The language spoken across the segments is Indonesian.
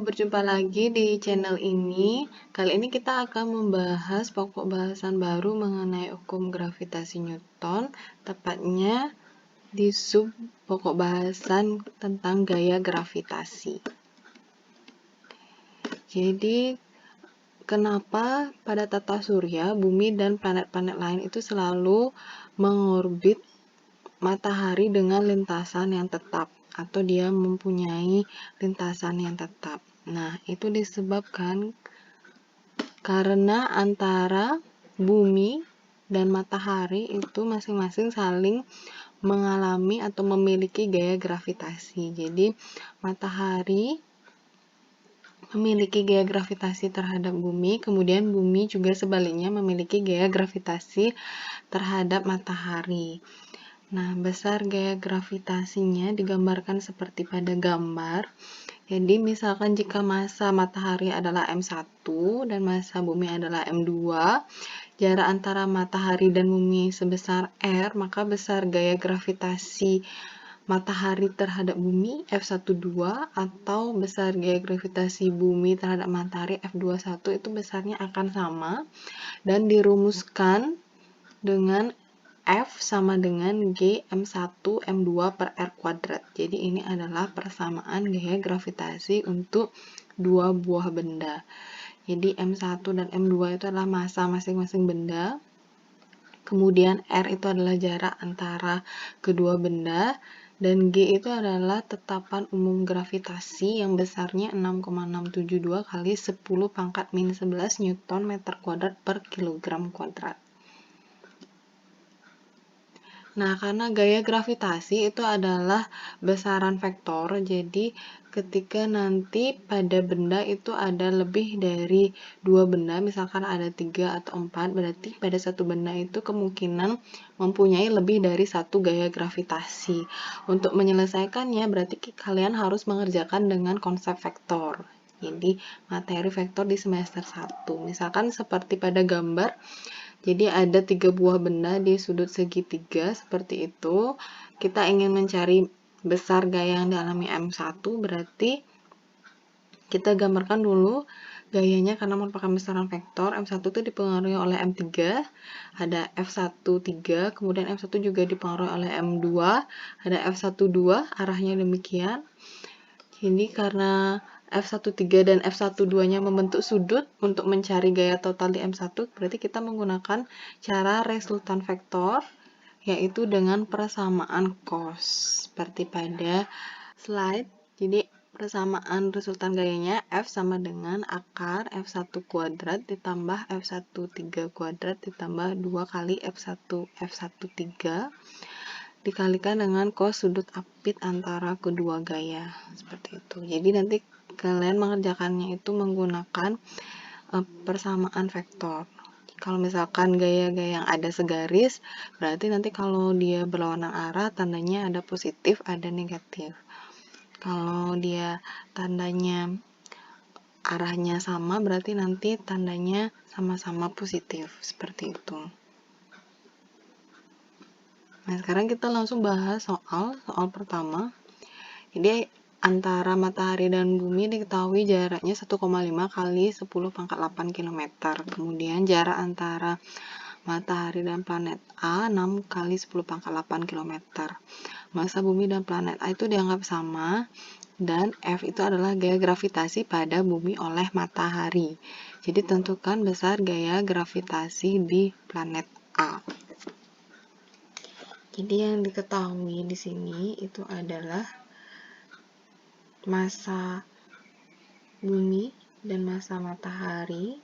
berjumpa lagi di channel ini. Kali ini kita akan membahas pokok bahasan baru mengenai hukum gravitasi Newton, tepatnya di sub pokok bahasan tentang gaya gravitasi. Jadi, kenapa pada tata surya, bumi dan planet-planet lain itu selalu mengorbit matahari dengan lintasan yang tetap, atau dia mempunyai lintasan yang tetap. Nah, itu disebabkan karena antara bumi dan matahari itu masing-masing saling mengalami atau memiliki gaya gravitasi. Jadi, matahari memiliki gaya gravitasi terhadap bumi, kemudian bumi juga sebaliknya memiliki gaya gravitasi terhadap matahari. Nah, besar gaya gravitasinya digambarkan seperti pada gambar. Jadi, misalkan jika massa matahari adalah M1 dan massa bumi adalah M2, jarak antara matahari dan bumi sebesar R, maka besar gaya gravitasi matahari terhadap bumi F12 atau besar gaya gravitasi bumi terhadap matahari F21 itu besarnya akan sama dan dirumuskan dengan F sama dengan G M1 M2 per R kuadrat. Jadi ini adalah persamaan gaya gravitasi untuk dua buah benda. Jadi M1 dan M2 itu adalah massa masing-masing benda. Kemudian R itu adalah jarak antara kedua benda. Dan G itu adalah tetapan umum gravitasi yang besarnya 6,672 kali 10 pangkat min 11 Newton meter kuadrat per kilogram kuadrat. Nah, karena gaya gravitasi itu adalah besaran vektor, jadi ketika nanti pada benda itu ada lebih dari dua benda, misalkan ada 3 atau 4, berarti pada satu benda itu kemungkinan mempunyai lebih dari satu gaya gravitasi. Untuk menyelesaikannya, berarti kalian harus mengerjakan dengan konsep vektor. Jadi, materi vektor di semester 1. Misalkan seperti pada gambar, jadi ada 3 buah benda di sudut segitiga seperti itu. Kita ingin mencari besar gaya yang dialami M1, berarti kita gambarkan dulu gayanya karena merupakan besaran vektor. M1 itu dipengaruhi oleh M3, ada F13, kemudian M1 juga dipengaruhi oleh M2, ada F12, arahnya demikian. Jadi karena F13 dan F12-nya membentuk sudut untuk mencari gaya total di M1, berarti kita menggunakan cara resultan vektor, yaitu dengan persamaan cos, seperti pada slide. Jadi persamaan resultan gayanya F sama dengan akar F1 kuadrat ditambah F13 kuadrat ditambah 2 kali F13 dikalikan dengan cos sudut apit antara kedua gaya, seperti itu. Jadi nanti kalian mengerjakannya itu menggunakan persamaan vektor. Kalau misalkan gaya-gaya yang ada segaris, berarti nanti kalau dia berlawanan arah, tandanya ada positif, ada negatif. Kalau dia tandanya arahnya sama, berarti nanti tandanya sama-sama positif, seperti itu. Nah, sekarang kita langsung bahas soal pertama. Jadi, antara matahari dan bumi diketahui jaraknya 1,5 kali 10 pangkat 8 km. Kemudian jarak antara matahari dan planet A 6 kali 10 pangkat 8 km. Massa bumi dan planet A itu dianggap sama, dan F itu adalah gaya gravitasi pada bumi oleh matahari. Jadi, tentukan besar gaya gravitasi di planet A. Jadi yang diketahui di sini itu adalah massa bumi dan massa matahari.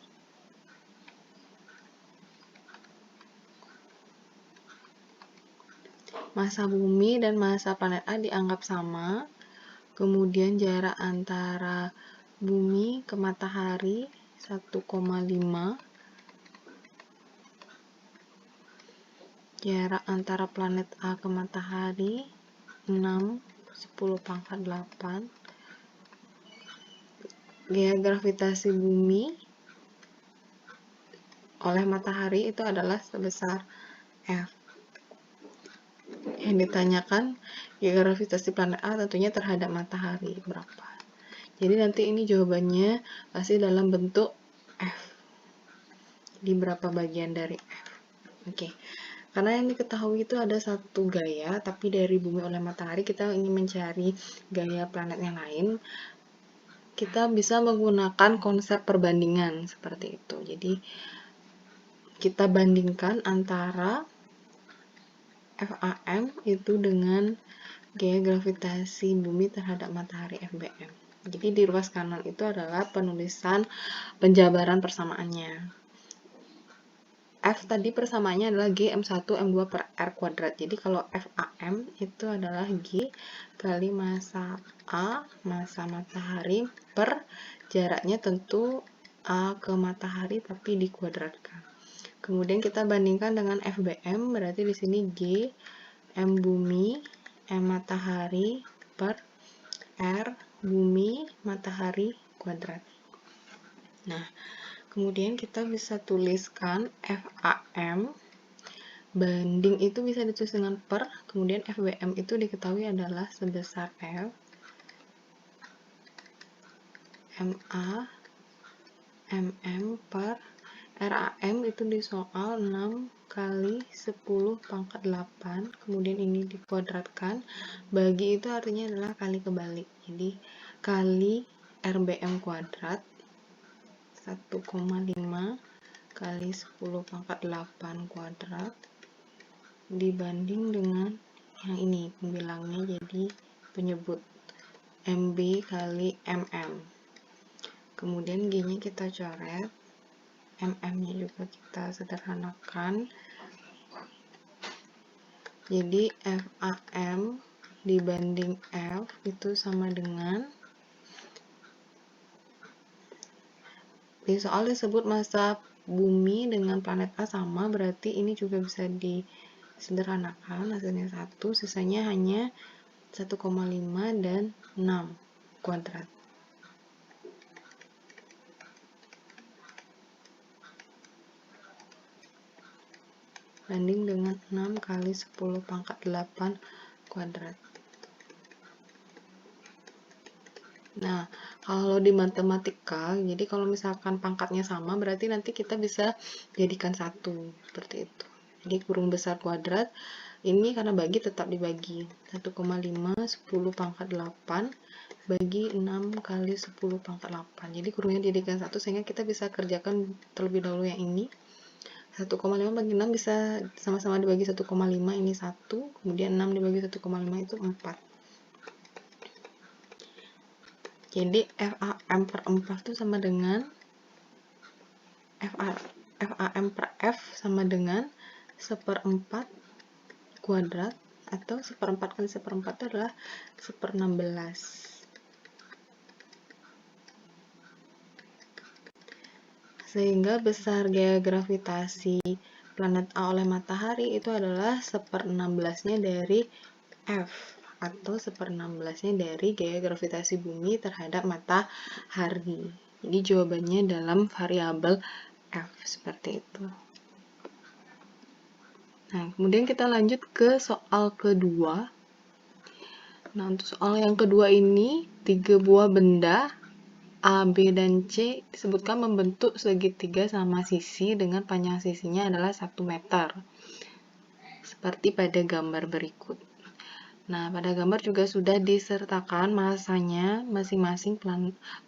Massa bumi dan massa planet A dianggap sama. Kemudian jarak antara bumi ke matahari 1,5. Jarak antara planet A ke matahari 6, 10 pangkat 8. Gaya gravitasi bumi oleh matahari itu adalah sebesar F. Yang ditanyakan gaya gravitasi planet A tentunya terhadap matahari berapa. Jadi nanti ini jawabannya pasti dalam bentuk F. Di berapa bagian dari F. Oke. Karena yang diketahui itu ada satu gaya, tapi dari bumi oleh matahari kita ingin mencari gaya planet yang lain, kita bisa menggunakan konsep perbandingan seperti itu. Jadi kita bandingkan antara FAM itu dengan gaya gravitasi bumi terhadap matahari FBM. Jadi di ruas kanan itu adalah penulisan penjabaran persamaannya. F tadi persamaannya adalah G M1 M2 per R kuadrat. Jadi kalau FAM itu adalah G kali massa A, massa matahari, per jaraknya tentu A ke matahari tapi dikuadratkan. Kemudian kita bandingkan dengan FBM, berarti di sini G M bumi, M matahari per R bumi matahari kuadrat. Nah, kemudian kita bisa tuliskan FAM banding itu bisa ditulis dengan per, kemudian FBM itu diketahui adalah sebesar F MA MM per RAM itu di soal 6 kali 10 pangkat 8, kemudian ini dikuadratkan, bagi itu artinya adalah kali kebalik, jadi kali RBM kuadrat 1,5 kali 10 pangkat 8 kuadrat dibanding dengan yang ini, pembilangnya jadi penyebut MB kali MM. Kemudian G-nya kita coret, MM-nya juga kita sederhanakan. Jadi FAM dibanding F itu sama dengan, di soal disebut massa bumi dengan planet A sama, berarti ini juga bisa disederhanakan, hasilnya 1, sisanya hanya 1,5 dan 6 kuadrat. Banding dengan 6 kali 10 pangkat 8 kuadrat. Nah, kalau di matematika, jadi kalau misalkan pangkatnya sama, berarti nanti kita bisa jadikan 1, seperti itu. Jadi kurung besar kuadrat, ini karena bagi tetap dibagi. 1,5, 10 pangkat 8, bagi 6 kali 10 pangkat 8. Jadi kurungnya dijadikan 1, sehingga kita bisa kerjakan terlebih dahulu yang ini. 1,5 bagi 6 bisa sama-sama dibagi 1,5, ini 1, kemudian 6 dibagi 1,5 itu 4. Jadi FAM per 4 itu sama dengan FAM per F sama dengan 1/4 kuadrat, atau 1/4 kali 1/4 itu adalah 1/16. Sehingga besar gaya gravitasi planet A oleh matahari itu adalah 1/16-nya dari F, atau 1/16-nya dari gaya gravitasi bumi terhadap matahari. Jadi jawabannya dalam variabel F, seperti itu. Nah, kemudian kita lanjut ke soal kedua. Nah, untuk soal yang kedua ini, 3 buah benda A, B, dan C disebutkan membentuk segitiga sama sisi dengan panjang sisinya adalah 1 meter. Seperti pada gambar berikut. Nah, pada gambar juga sudah disertakan massanya masing-masing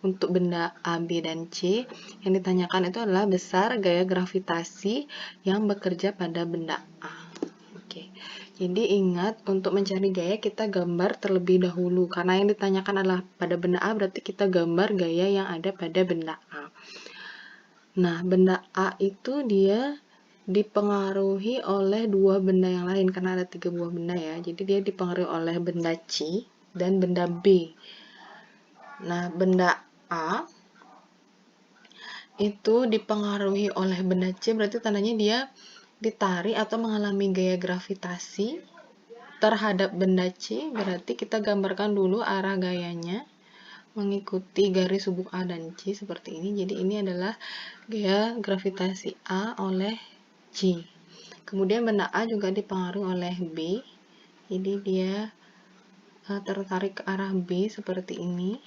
untuk benda A, B, dan C. Yang ditanyakan itu adalah besar gaya gravitasi yang bekerja pada benda A. Oke. Jadi ingat, untuk mencari gaya kita gambar terlebih dahulu. Karena yang ditanyakan adalah pada benda A, berarti kita gambar gaya yang ada pada benda A. Nah, benda A itu dia dipengaruhi oleh 2 benda yang lain, karena ada 3 buah benda ya. Jadi dia dipengaruhi oleh benda C dan benda B. Nah, benda A itu dipengaruhi oleh benda C, berarti tandanya dia ditarik atau mengalami gaya gravitasi terhadap benda C, berarti kita gambarkan dulu arah gayanya mengikuti garis hubung A dan C seperti ini. Jadi ini adalah gaya gravitasi A oleh C. Kemudian benda A juga dipengaruhi oleh B, jadi dia tertarik ke arah B seperti ini.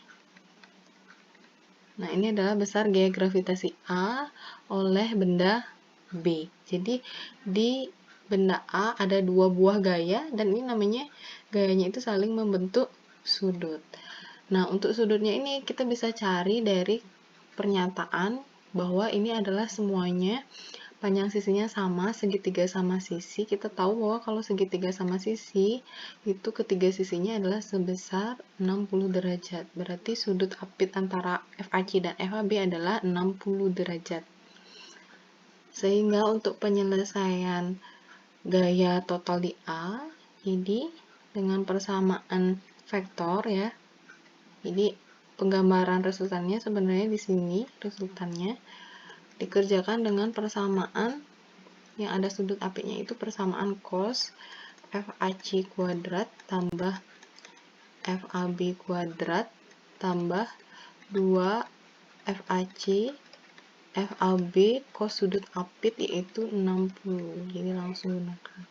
Nah, ini adalah besar gaya gravitasi A oleh benda B. Jadi, di benda A ada dua buah gaya, dan ini namanya gayanya itu saling membentuk sudut. Nah, untuk sudutnya ini kita bisa cari dari pernyataan bahwa ini adalah semuanya panjang sisinya sama, segitiga sama sisi. Kita tahu bahwa kalau segitiga sama sisi, itu ketiga sisinya adalah sebesar 60 derajat. Berarti sudut apit antara FAC dan FAB adalah 60 derajat. Sehingga untuk penyelesaian gaya total di A, ini dengan persamaan vektor ya. Jadi penggambaran resultannya sebenarnya di sini resultannya dikerjakan dengan persamaan yang ada sudut apitnya itu persamaan cos FAC kuadrat tambah FAB kuadrat tambah 2 FAC FAB cos sudut apit yaitu 60. Jadi langsung gunakan.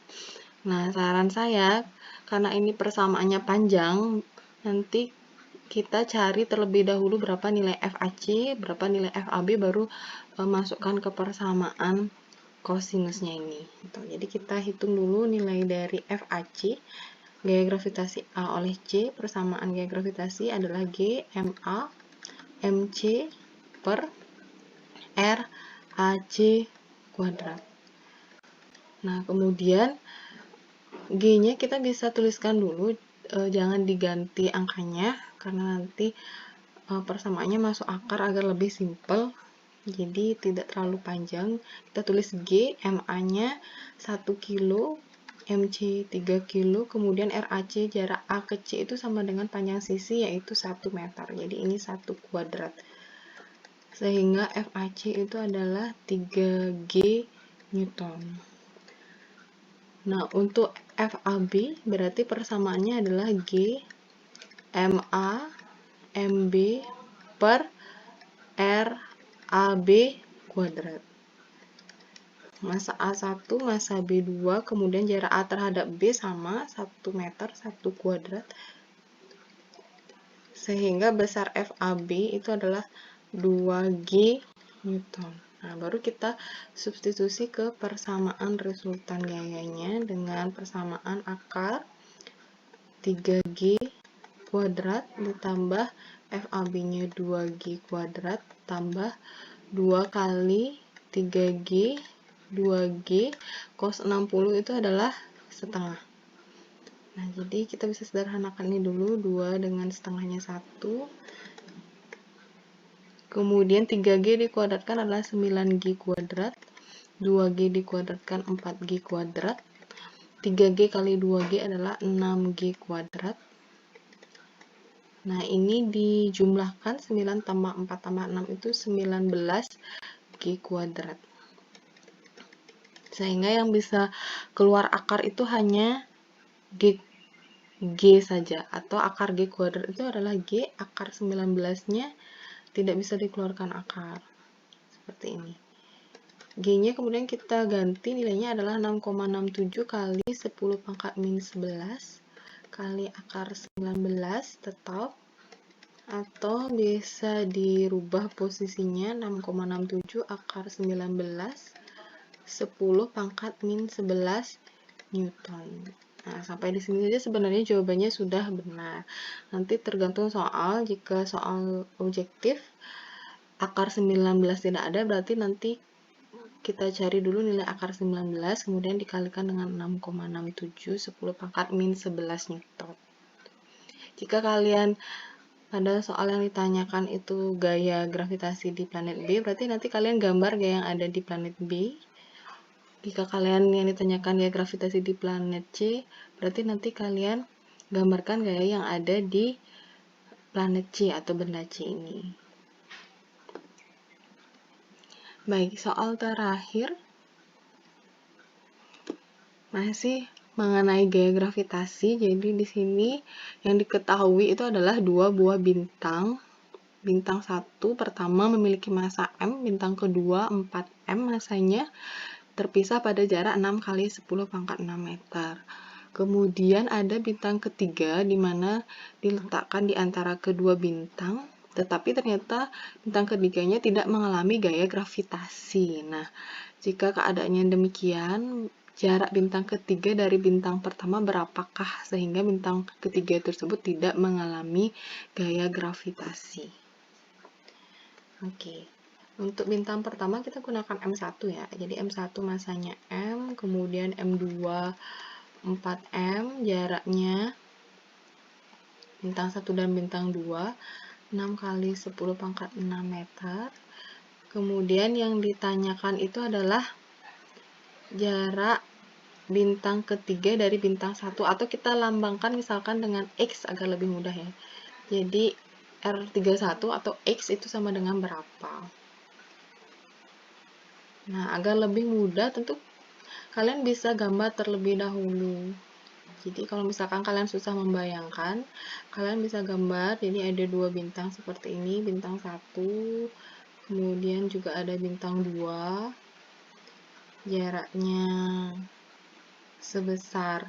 Nah, saran saya karena ini persamaannya panjang, nanti kita cari terlebih dahulu berapa nilai FAC, berapa nilai FAB, baru masukkan ke persamaan kosinusnya ini. Jadi kita hitung dulu nilai dari FAC, gaya gravitasi A oleh C, persamaan gaya gravitasi adalah G MA MC per R AC kuadrat. Nah, kemudian G-nya kita bisa tuliskan dulu, jangan diganti angkanya karena nanti persamaannya masuk akar agar lebih simpel, jadi tidak terlalu panjang. Kita tulis G, MA-nya 1 kilo, MC 3 kilo, kemudian RAC jarak A ke C itu sama dengan panjang sisi yaitu 1 meter. Jadi ini 1 kuadrat. Sehingga FAC itu adalah 3G Newton. Nah, untuk FAB berarti persamaannya adalah G MA MB per RAB kuadrat. Massa A1, massa B2, kemudian jarak A terhadap B sama 1 meter 1 kuadrat. Sehingga besar FAB itu adalah 2G Newton. Nah, baru kita substitusi ke persamaan resultan gayanya dengan persamaan akar 3G kuadrat ditambah FAB-nya 2G kuadrat tambah 2 kali 3G 2G cos 60 itu adalah setengah. Nah, jadi kita bisa sederhanakan ini dulu, 2 dengan setengahnya 1. Kemudian 3G dikuadratkan adalah 9G kuadrat, 2G dikuadratkan 4G kuadrat, 3G kali 2G adalah 6G kuadrat. Nah, ini dijumlahkan 9 tambah 4 tambah 6 itu 19G kuadrat. Sehingga yang bisa keluar akar itu hanya G saja, atau akar G kuadrat itu adalah G, akar 19-nya tidak bisa dikeluarkan akar. Seperti ini. G-nya kemudian kita ganti, nilainya adalah 6,67 kali 10 pangkat min 11 kali akar 19 tetap, atau bisa dirubah posisinya 6,67 akar 19 10 pangkat min 11 Newton. Nah, sampai di sini saja sebenarnya jawabannya sudah benar. Nanti tergantung soal, jika soal objektif akar 19 tidak ada, berarti nanti kita cari dulu nilai akar 19, kemudian dikalikan dengan 6,67 10 pangkat min 11 Newton. Jika kalian pada soal yang ditanyakan itu gaya gravitasi di planet B, berarti nanti kalian gambar gaya yang ada di planet B. Jika kalian yang ditanyakan gaya gravitasi di planet C, berarti nanti kalian gambarkan gaya yang ada di planet C atau benda C ini. Baik, soal terakhir masih mengenai gaya gravitasi. Jadi di sini yang diketahui itu adalah dua buah bintang. Bintang 1 pertama memiliki massa M, bintang kedua 4M massanya, terpisah pada jarak 6 kali 10 pangkat 6 meter. Kemudian ada bintang ketiga di mana diletakkan di antara kedua bintang Tetapi ternyata bintang ketiganya tidak mengalami gaya gravitasi. Nah, jika keadaannya demikian, jarak bintang ketiga dari bintang pertama berapakah sehingga bintang ketiga tersebut tidak mengalami gaya gravitasi? Oke. Untuk bintang pertama kita gunakan M1 ya. Jadi M1 masanya M, kemudian M2 4M, jaraknya bintang 1 dan bintang 2 6 kali 10 pangkat 6 meter. Kemudian yang ditanyakan itu adalah jarak bintang ketiga dari bintang 1, atau kita lambangkan misalkan dengan X agar lebih mudah ya. Jadi R31 atau X itu sama dengan berapa? Nah, agar lebih mudah tentu kalian bisa gambar terlebih dahulu. Jadi kalau misalkan kalian susah membayangkan, kalian bisa gambar. Jadi ada dua bintang seperti ini, bintang 1, kemudian juga ada bintang 2, jaraknya sebesar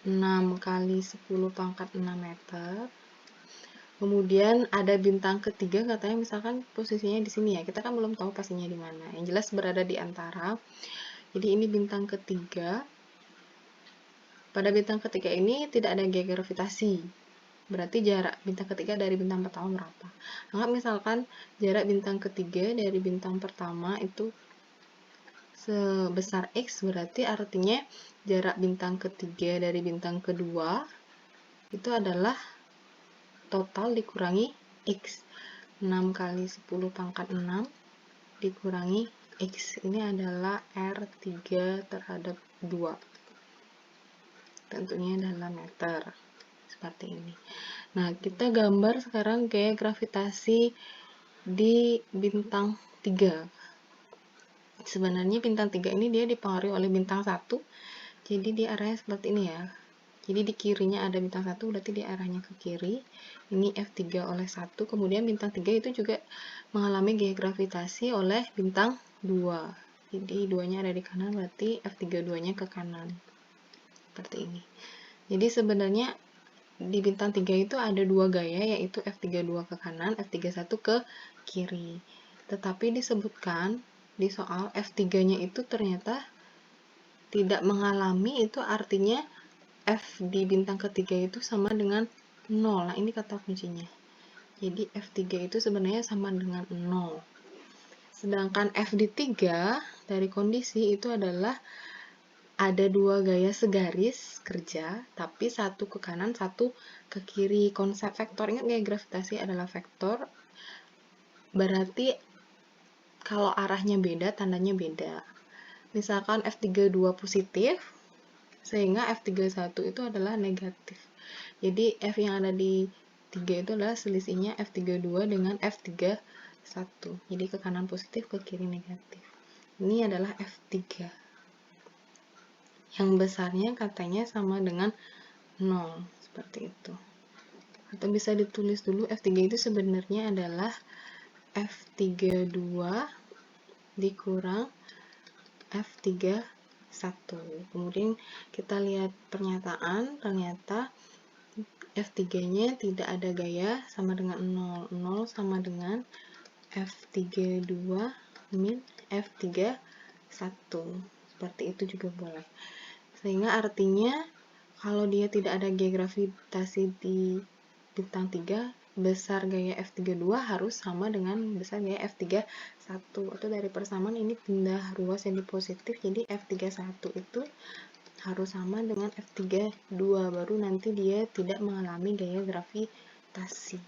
6 kali 10 pangkat 6 meter. Kemudian ada bintang ketiga, katanya misalkan posisinya di sini ya. Kita kan belum tahu pastinya di mana. Yang jelas berada di antara. Jadi ini bintang ketiga. Pada bintang ketiga ini tidak ada gaya gravitasi. Berarti jarak bintang ketiga dari bintang pertama berapa? Anggap misalkan jarak bintang ketiga dari bintang pertama itu sebesar X, berarti artinya jarak bintang ketiga dari bintang kedua itu adalah total dikurangi X. 6 kali 10 pangkat 6 dikurangi X. Ini adalah R3 terhadap 2. Tentunya dalam meter. Seperti ini. Nah, kita gambar sekarang gaya gravitasi di bintang 3. Sebenarnya bintang 3 ini dia dipengaruhi oleh bintang 1. Jadi dia arahnya seperti ini ya. Jadi di kirinya ada bintang 1, berarti dia arahnya ke kiri. Ini F3 oleh 1. Kemudian bintang 3 itu juga mengalami gaya gravitasi oleh bintang 2. Jadi 2-nya ada di kanan, berarti F3 2-nya ke kanan. Seperti ini. Jadi sebenarnya di bintang 3 itu ada dua gaya, yaitu F32 ke kanan, F31 ke kiri. Tetapi disebutkan di soal F3-nya itu ternyata tidak mengalami, itu artinya F di bintang ketiga itu sama dengan 0. Nah, ini kata kuncinya. Jadi F3 itu sebenarnya sama dengan 0. Sedangkan F di 3 dari kondisi itu adalah ada dua gaya segaris kerja, tapi satu ke kanan, satu ke kiri. Konsep vektor, ingat gaya gravitasi adalah vektor, berarti kalau arahnya beda, tandanya beda. Misalkan F32 positif, sehingga F31 itu adalah negatif. Jadi F yang ada di 3 itu adalah selisihnya F32 dengan F31. Jadi ke kanan positif, ke kiri negatif. Ini adalah F3. Yang besarnya katanya sama dengan 0. Seperti itu. Atau bisa ditulis dulu F3 itu sebenarnya adalah F32 dikurang F31. Kemudian kita lihat pernyataan, ternyata F3-nya tidak ada gaya, sama dengan 0. 0 sama dengan F32 min F31. Seperti itu juga boleh. Sehingga artinya kalau dia tidak ada gaya gravitasi di bintang 3, besar gaya F32 harus sama dengan besar gaya F31. Atau dari persamaan ini pindah ruas jadi positif, jadi F31 itu harus sama dengan F32, baru nanti dia tidak mengalami gaya gravitasi.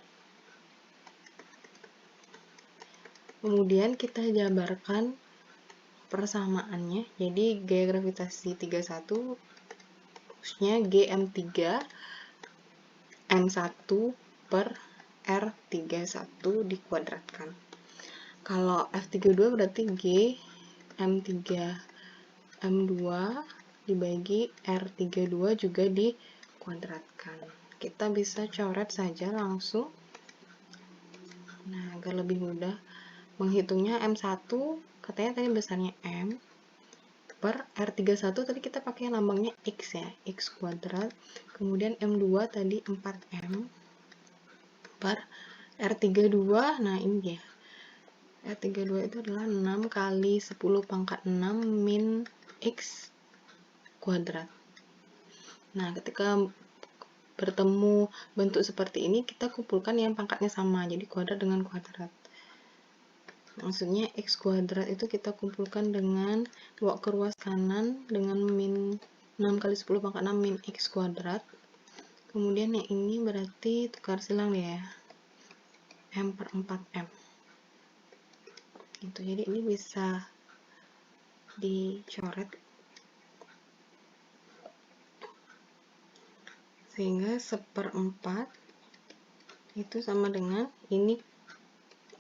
Kemudian kita jabarkan persamaannya. Jadi gaya gravitasi 31 khususnya GM3 M1 per R31 dikuadratkan. Kalau F32 berarti G M3 M2 dibagi R32 juga dikuadratkan. Kita bisa coret saja langsung. Nah, agar lebih mudah menghitungnya, M1 katanya tadi besarnya M per R31 tadi kita pakai lambangnya X ya, X kuadrat. Kemudian M2 tadi 4M per R32, nah ini dia. R32 itu adalah 6 kali 10 pangkat 6 min X kuadrat. Nah, ketika bertemu bentuk seperti ini, kita kumpulkan yang pangkatnya sama, jadi kuadrat dengan kuadrat. Maksudnya X kuadrat itu kita kumpulkan dengan bawa ke ruas kanan dengan min 6 kali 10 pangkat 6 min X kuadrat. Kemudian yang ini berarti tukar silang ya, M per 4M. Gitu, jadi ini bisa dicoret sehingga 1/4 itu sama dengan ini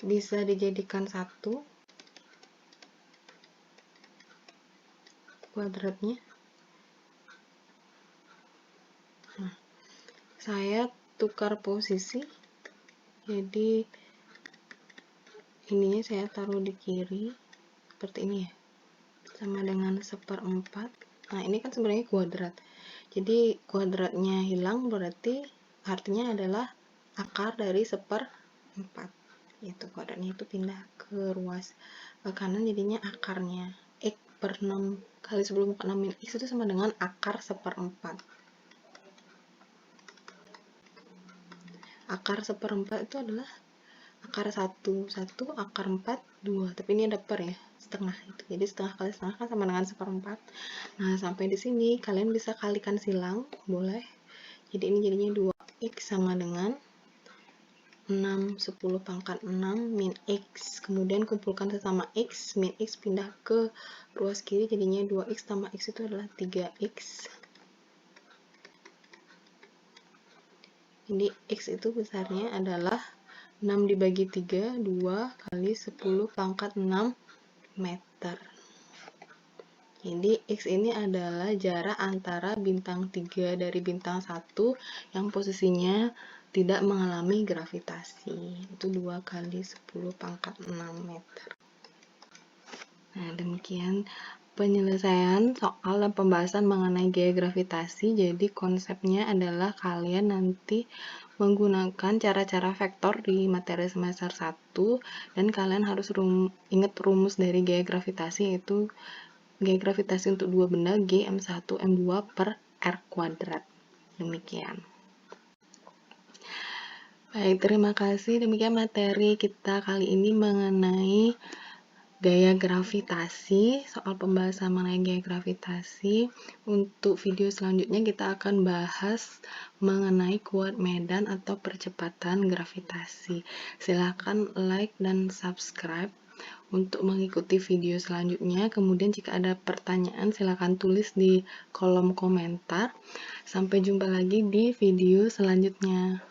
bisa dijadikan 1 kuadratnya. Nah, saya tukar posisi, jadi ininya saya taruh di kiri seperti ini ya, sama dengan 1/4. Nah, ini kan sebenarnya kuadrat, jadi kuadratnya hilang, berarti artinya adalah akar dari 1/4. Itu kuadratnya itu pindah ke ruas ke kanan, jadinya akarnya X per 6 kali 10 pangkat 6 min X itu sama dengan akar 1/4. Akar 1/4 itu adalah akar 1, akar 4, 2. Tapi ini ada per ya, setengah itu. Jadi setengah kali setengah kan sama dengan 1/4. Nah, sampai di sini kalian bisa kalikan silang, boleh. Jadi ini jadinya 2X sama dengan 6 10 pangkat 6 min X. Kemudian kumpulkan sesama X, min X pindah ke ruas kiri, jadinya 2X tambah X itu adalah 3X. Jadi X itu besarnya adalah 6 dibagi 3, 2 kali 10 pangkat 6 meter. Jadi X ini adalah jarak antara bintang 3 dari bintang 1 yang posisinya tidak mengalami gravitasi. Itu 2 kali 10 pangkat 6 meter. Nah, demikian penyelesaian soal dan pembahasan mengenai gaya gravitasi. Jadi konsepnya adalah kalian nanti menggunakan cara-cara vektor di materi semester 1 dan kalian harus ingat rumus dari gaya gravitasi, yaitu gaya gravitasi untuk dua benda G M1 M2 per R kuadrat. Demikian. Baik, terima kasih. Demikian materi kita kali ini mengenai gaya gravitasi, soal pembahasan mengenai gaya gravitasi. Untuk video selanjutnya kita akan bahas mengenai kuat medan atau percepatan gravitasi. Silahkan like dan subscribe untuk mengikuti video selanjutnya. Kemudian jika ada pertanyaan silahkan tulis di kolom komentar. Sampai jumpa lagi di video selanjutnya.